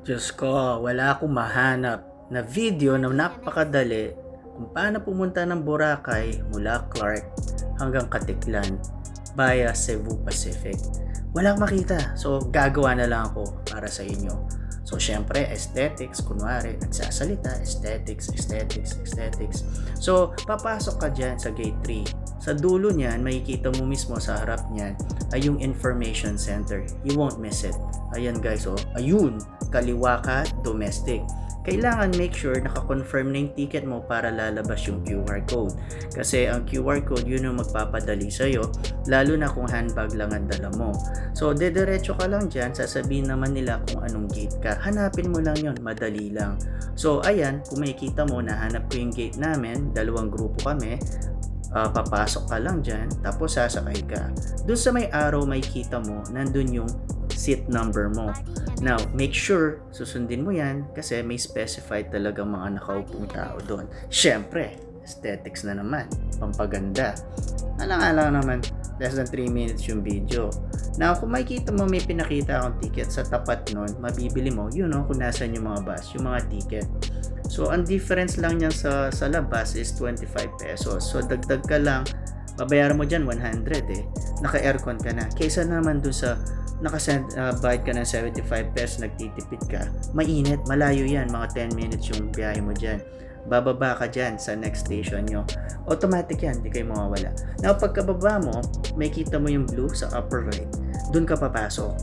Diyos ko, wala akong mahanap na video na napakadali kung paano pumunta ng Boracay mula Clark hanggang Katiklan via Cebu Pacific. Wala akong makita, so gagawa na lang ako para sa inyo. So syempre, aesthetics, kunwari, nagsasalita, aesthetics. So papasok ka dyan sa gate 3. Sa dulo niyan, makikita mo mismo sa harap niyan ay yung information center. You won't miss it. Ayan guys, oh, ayun, kaliwa ka, domestic. Kailangan make sure naka-confirm na yung ticket mo para lalabas yung QR code. Kasi ang QR code, yun ang magpapadali sa'yo, lalo na kung handbag lang ang dala mo. So, dediretso ka lang dyan, sasabihin naman nila kung anong gate ka. Hanapin mo lang yun, madali lang. So, ayan, kung makikita mo, nahanap ko yung gate namin, dalawang grupo kami, papasok ka lang dyan, tapos sasakay ka. Doon sa may arrow, makikita mo, nandun yung seat number mo. Now, make sure susundin mo yan kasi may specified talagang mga nakaupong tao doon. Syempre, aesthetics na naman, pampaganda. Alang-alang naman, less than 3 minutes yung video. Now, kung makikita mo may pinakita akong ticket sa tapat nun, mabibili mo, yun o, kung nasan yung mga bus, yung mga ticket. So, ang difference lang niyan sa labas is 25 pesos. So, dagdag ka lang, babayaran mo dyan 100 eh. Naka-aircon ka na. Kaysa naman dun sa bayad ka ng 75 pesos, nagtitipid ka, mainit, malayo yan, mga 10 minutes yung biyahe mo dyan. Bababa ka dyan sa next station nyo. Automatic yan, hindi kayo mawawala. Now, pagkababa mo, may kita mo yung blue sa upper right, dun ka papasok.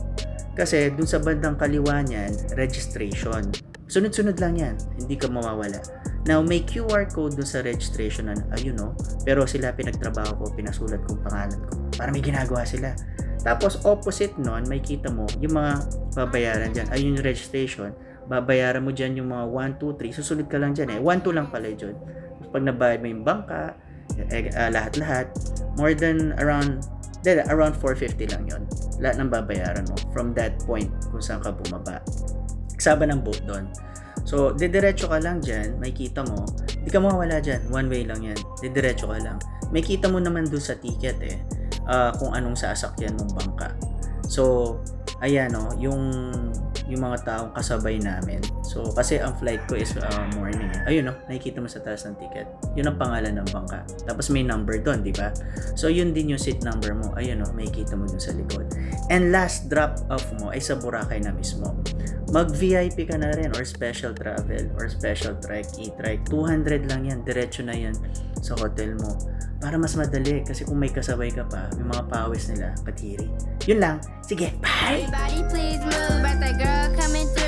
Kasi dun sa bandang kaliwa niyan, registration. Sunod-sunod lang yan, hindi ka mawawala. Now, may QR code dun sa registration na, ayun o, pero sila pinagtrabaho ko, pinasulat kong pangalan ko, para may ginagawa sila. Tapos, opposite nun, may kita mo, yung mga babayaran dyan, ayun yung registration, babayaran mo dyan yung mga 1, 2, 3, susunod ka lang dyan eh, 1, 2 lang pala dyan. Pag nabayad mo yung bangka, lahat-lahat, more than around 450 lang yon. Lahat ng babayaran mo from that point kung saan ka bumaba. Kasama ng boat doon. So, didiretso ka lang dyan, may kita mo, hindi ka mawawala dyan, one way lang yan, didiretso ka lang. May kita mo naman doon sa ticket eh, kung anong sasakyan mong bangka. So, ayan o, yung mga taong kasabay namin. So, kasi ang flight ko is morning. Ayun o, nakikita mo sa taas ng ticket. Yun ang pangalan ng bangka. Tapos may number doon, di ba? So, yun din yung seat number mo. Ayun o, makikita mo dun sa likod. And last drop off mo ay sa Boracay na mismo. Mag-VIP ka na rin or special travel or special trek, e-trek. 200 lang yan, diretso na yan sa hotel mo. Para mas madali kasi kung may kasabay ka pa, may mga pawis nila, katiri. Yun lang. Sige, bye! Everybody please move, but that girl coming through.